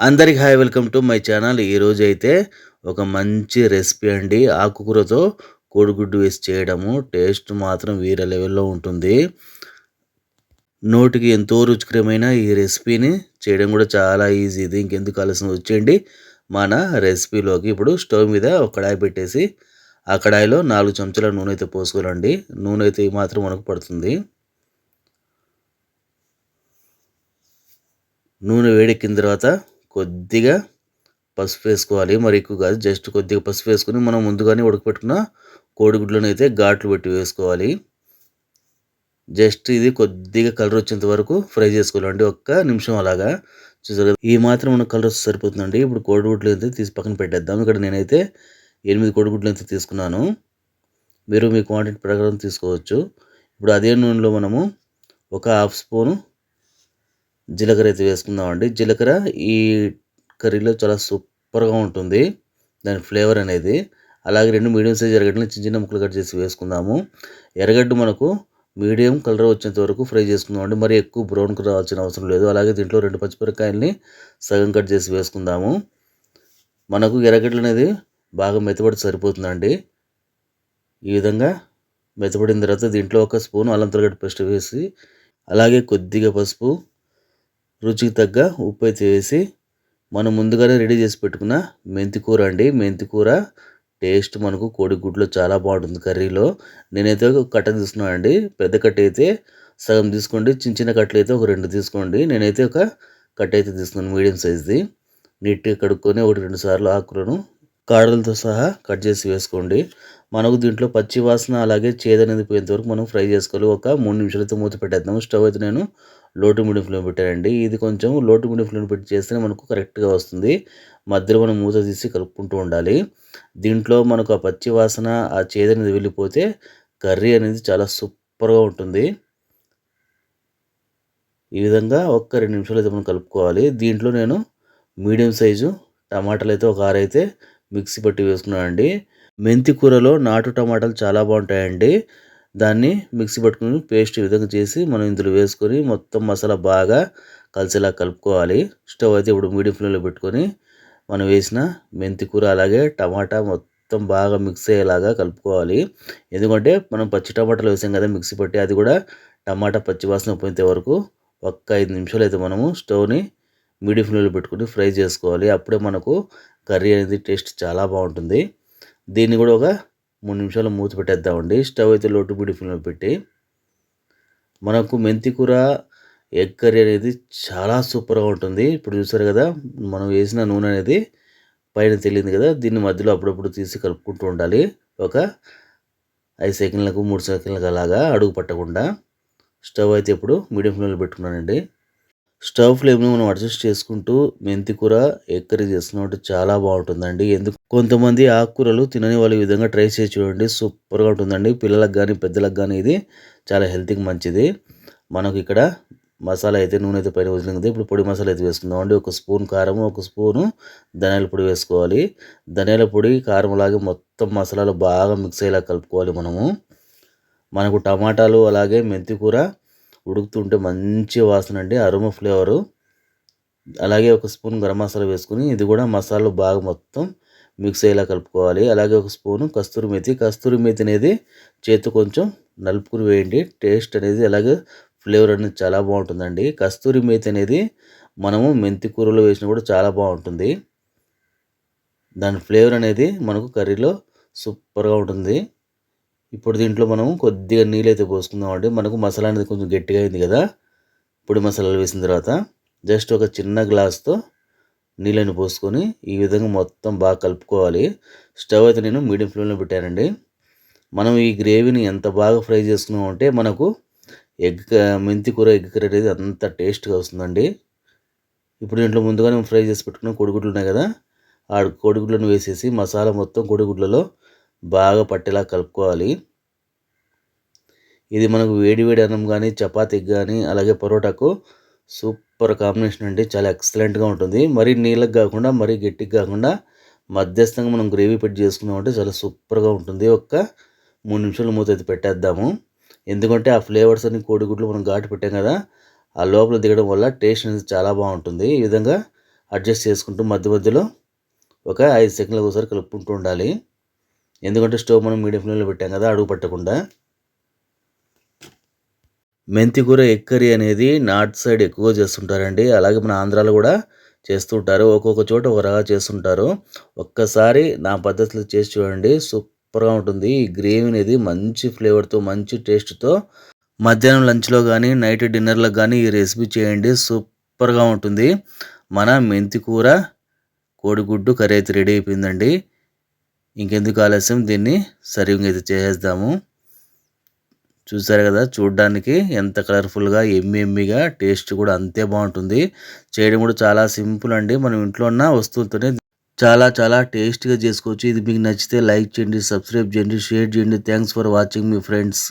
అందరికి hi welcome to my channel. ఈరోజు అయితే ఒక మంచి రెసిపీ అండి. ఆకుకూరతో కోడిగుడ్డు వేసి చేయడము టేస్ట్ మాత్రం వేరే లెవెల్లో ఉంటుంది. నోటికి ఎంతో రుచికరమైన ఈ రెసిపీని చేయడం కూడా చాలా ఈజీ. ఇది ఇంకెందుకు ఆలస్యం వచ్చేయండి మన రెసిపీలోకి. ఇప్పుడు స్టవ్ మీద ఒక కడాయి పెట్టేసి ఆ కడాయిలో 4 చెంచాల నూనె అయితే పోసుకోవాలండి. నూనె అయితే ఈ మాత్రం మనకు పడుతుంది. నూనె వేడెక్కిన తర్వాత కొద్దిగా పసుపు వేసుకోవాలి. మరి ఎక్కువ కాదు, జస్ట్ కొద్దిగా పసుపు వేసుకొని మనం ముందుగానే ఉడకపెట్టుకున్న కోడిగుడ్లను అయితే ఘాట్లు పెట్టి వేసుకోవాలి. జస్ట్ ఇది కొద్దిగా కలర్ వచ్చేంత వరకు ఫ్రై చేసుకోవాలండి, ఒక్క నిమిషం అలాగా. చూసారు, ఈ మాత్రం మన కలర్ వస్తే సరిపోతుందండి. ఇప్పుడు కోడిగుడ్లు అయితే తీసి పక్కన పెట్టేద్దాం. ఇక్కడ నేనైతే 8 కోడిగుడ్లు అయితే తీసుకున్నాను. మీరు మీ క్వాంటిటీ ప్రకారం తీసుకోవచ్చు. ఇప్పుడు అదే నూనెలో మనము ఒక హాఫ్ స్పూను జీలకర్ర అయితే వేసుకుందామండి. జీలకర్ర ఈ కర్రీలో చాలా సూపర్గా ఉంటుంది, దాని ఫ్లేవర్ అనేది. అలాగే 2 మీడియం సైజ్ ఎర్రగడ్డలు చిన్న చిన్న ముక్కలు కట్ చేసి వేసుకుందాము. ఎర్రగడ్డ మనకు మీడియం కలర్ వచ్చేంత వరకు ఫ్రై చేసుకుందామండి, మరి ఎక్కువ బ్రౌన్ కలర్ రావాల్సిన అవసరం లేదు. అలాగే దీంట్లో 2 పచ్చిమిరపకాయలని సగం కట్ చేసి వేసుకుందాము. మనకు ఎర్రగడ్డలు అనేది బాగా మెత్తబడి సరిపోతుందండి. ఈ విధంగా మెత్తబడిన తర్వాత దీంట్లో ఒక స్పూన్ అల్లం తెల్లగడ్డ పేస్ట్ వేసి, అలాగే కొద్దిగా పసుపు, రుచికి తగ్గ ఉప్పు అయితే వేసి, మనం ముందుగానే రెడీ చేసి పెట్టుకున్న మెంతికూర అండి. మెంతికూర టేస్ట్ మనకు కోడిగుడ్లో చాలా బాగుంటుంది కర్రీలో. నేనైతే ఒక కట్ట తీసుకున్నాను అండి. పెద్ద కట్ట అయితే సగం తీసుకోండి, చిన్న చిన్న కట్టలు అయితే ఒక 2 తీసుకోండి. నేనైతే ఒక కట్ట అయితే తీసుకున్నాను మీడియం సైజ్ది. నీట్గా కడుక్కొని 1-2 సార్లు ఆకులను కాడలతో సహా కట్ చేసి వేసుకోండి. మనకు దీంట్లో పచ్చి వాసన అలాగే చేదు అనేది పోయేంత వరకు మనం ఫ్రై చేసుకోవాలి. ఒక 3 నిమిషాలు అయితే మూత పెట్టేద్దాము. స్టవ్ అయితే నేను లో టు మీడియం ఫ్లేమ్ పెట్టానండి. ఇది కొంచెం లో టు మీడియం ఫ్లేమ్ పెట్టి చేస్తేనే మనకు కరెక్ట్గా వస్తుంది. మధ్యలో మనం మూత తీసి కలుపుకుంటూ ఉండాలి. దీంట్లో మనకు ఆ పచ్చి వాసన, ఆ చేదు అనేది వెళ్ళిపోతే కర్రీ అనేది చాలా సూపర్గా ఉంటుంది. ఈ విధంగా ఒక్క 2 నిమిషాలు అయితే మనం కలుపుకోవాలి. దీంట్లో నేను మీడియం సైజు టమాటాలు అయితే ఒక 6 అయితే మిక్సీ పట్టి వేసుకున్నానండి. మెంతి కూరలో నాటు టమాటాలు చాలా బాగుంటాయండి. దాన్ని మిక్సీ పట్టుకుని పేస్ట్ ఈ విధంగా చేసి మనం ఇందులో వేసుకొని మొత్తం మసాలా బాగా కలిసేలా కలుపుకోవాలి. స్టవ్ అయితే ఇప్పుడు మీడియం ఫ్లేమ్లో పెట్టుకొని మనం వేసిన మెంతి కూర అలాగే టమాటా మొత్తం బాగా మిక్స్ అయ్యేలాగా కలుపుకోవాలి. ఎందుకంటే మనం పచ్చి టమాటాలు వేసాం కదా మిక్సీ పట్టి, అది కూడా టమాటా పచ్చి వాసన పోయేంత వరకు ఒక్క 5 నిమిషాలు అయితే మనము స్టవ్ని మీడియం ఫ్లేమ్లో పెట్టుకుని ఫ్రై చేసుకోవాలి. అప్పుడే మనకు కర్రీ అనేది టేస్ట్ చాలా బాగుంటుంది. దీన్ని కూడా ఒక 3 నిమిషాలు మూత పెట్టేద్దామండి. స్టవ్ అయితే లో టు మీడియం ఫ్లేమ్లో పెట్టి. మనకు మెంతి కూర ఎగ్ కర్రీ అనేది చాలా సూపర్గా ఉంటుంది. ఇప్పుడు చూసారు కదా, మనం వేసిన నూనె అనేది పైన తెలియదు కదా, దీన్ని మధ్యలో అప్పుడప్పుడు తీసి కలుపుకుంటూ ఉండాలి. ఒక 5 సెకండ్లకు 3 సెకండ్లకు అలాగా అడుగు పట్టకుండా. స్టవ్ అయితే ఇప్పుడు మీడియం ఫ్లేమ్లో పెట్టుకున్నానండి. స్టవ్ ఫ్లేమ్ని మనం అడ్జస్ట్ చేసుకుంటూ మెంతి కూర ఎగ్ కర్రీ చేసుకున్నట్టు చాలా బాగుంటుందండి. ఎందుకు కొంతమంది ఆకుకూరలు తినని వాళ్ళు ఈ విధంగా ట్రై చేసి చూడండి, సూపర్గా ఉంటుందండి. పిల్లలకు కానీ పెద్దలకు కానీ ఇది చాలా హెల్త్కి మంచిది. మనకు ఇక్కడ మసాలా అయితే నూనె అయితే పైన వదిలింది. ఇప్పుడు పొడి మసాలా అయితే వేసుకుందామండి. 1 స్పూన్ కారం, 1 స్పూను ధనియాల పొడి వేసుకోవాలి. ధనియాల పొడి కారం అలాగే మొత్తం మసాలాలు బాగా మిక్స్ అయ్యేలా కలుపుకోవాలి మనము. మనకు టమాటాలు అలాగే మెంతి కూర ఉడుకుతుంటే మంచి వాసన అండి, అరోమా ఫ్లేవరు. అలాగే 1 స్పూన్ గరం మసాలా వేసుకుని ఇది కూడా మసాలాలు బాగా మొత్తం మిక్స్ అయ్యేలా కలుపుకోవాలి. అలాగే 1 స్పూను కస్తూరి మేతి. కస్తూరి మేతి అనేది చేతితో కొంచెం నలుపుకుని వేయండి. టేస్ట్ అనేది అలాగే ఫ్లేవర్ అనేది చాలా బాగుంటుందండి. కస్తూరి మేతి అనేది మనము మెంతి కూరలో వేసినా కూడా చాలా బాగుంటుంది. దాని ఫ్లేవర్ అనేది మనకు కర్రీలో సూపర్గా ఉంటుంది. ఇప్పుడు దీంట్లో మనం కొద్దిగా నీళ్ళు అయితే పోసుకుందామండి. మనకు మసాలా అనేది కొంచెం గట్టిగా అయింది కదా, పొడి మసాలాలు వేసిన తర్వాత జస్ట్ ఒక చిన్న గ్లాస్తో నీళ్ళని పోసుకొని ఈ విధంగా మొత్తం బాగా కలుపుకోవాలి. స్టవ్ అయితే నేను మీడియం ఫ్లేమ్లో పెట్టానండి. మనం ఈ గ్రేవీని ఎంత బాగా ఫ్రై చేసుకున్నామంటే మనకు మెంతి కూర ఎగ్ కర్రీ అనేది అంత టేస్ట్గా వస్తుందండి. ఇప్పుడు దీంట్లో ముందుగానే ఫ్రై చేసి పెట్టుకున్న కోడిగుడ్లు ఉన్నాయి కదా, ఆ కోడిగుడ్లను వేసేసి మసాలా మొత్తం కోడిగుడ్లలో బాగా పట్టేలా కలుపుకోవాలి. ఇది మనకు వేడి వేడి అన్నం కానీ చపాతీకి కానీ అలాగే పరోటాకు సూపర్ కాంబినేషన్ అండి. చాలా ఎక్సలెంట్గా ఉంటుంది. మరీ నీళ్ళకి కాకుండా మరీ గట్టికి కాకుండా మధ్యస్థంగా మనం గ్రేవీ పెట్టి చేసుకున్నామంటే చాలా సూపర్గా ఉంటుంది. ఒక్క 3 నిమిషాలు మూత అయితే పెట్టేద్దాము. ఎందుకంటే ఆ ఫ్లేవర్స్ అన్ని కోడిగుడ్లు మనం ఘాటు పెట్టాం కదా, ఆ లోపల దిగడం వల్ల టేస్ట్ అనేది చాలా బాగుంటుంది. ఈ విధంగా అడ్జస్ట్ చేసుకుంటూ మధ్య మధ్యలో ఒక 5 సెకండ్లకు ఒకసారి కలుపుకుంటూ ఉండాలి. ఎందుకంటే స్టవ్ మనం మీడియం ఫ్లేమ్లో పెట్టాం కదా, అడుగు పట్టకుండా. మెంతి కూర ఎగ్ కర్రీ అనేది నార్త్ సైడ్ ఎక్కువగా చేస్తుంటారండి. అలాగే మన ఆంధ్రాలో కూడా చేస్తూ ఉంటారు. ఒక్కొక్క చోట ఒక రకంగా చేస్తుంటారు. ఒక్కసారి నా పద్ధతిలో చేసి చూడండి, సూపర్గా ఉంటుంది. ఈ గ్రేవీ అనేది మంచి ఫ్లేవర్తో, మంచి టేస్ట్తో మధ్యాహ్నం లంచ్లో కానీ, నైట్ డిన్నర్లకు కానీ ఈ రెసిపీ చేయండి, సూపర్గా ఉంటుంది. మన మెంతి కూర కోడిగుడ్డు కర్రీ అయితే రెడీ అయిపోయిందండి. ఇంకెందుకు ఆలస్యం, దీన్ని సర్వింగ్ అయితే చేసేద్దాము. చూసారు కదా, చూడ్డానికి ఎంత కలర్ఫుల్గా ఎమ్మిగా, టేస్ట్ కూడా అంతే బాగుంటుంది. చేయడం కూడా చాలా సింపుల్ అండి. మనం ఇంట్లో ఉన్న వస్తువులతోనే చాలా చాలా టేస్టీగా చేసుకోవచ్చు. ఇది మీకు నచ్చితే లైక్ చేయండి, సబ్స్క్రైబ్ చేయండి, షేర్ చేయండి. Thanks for watching me friends.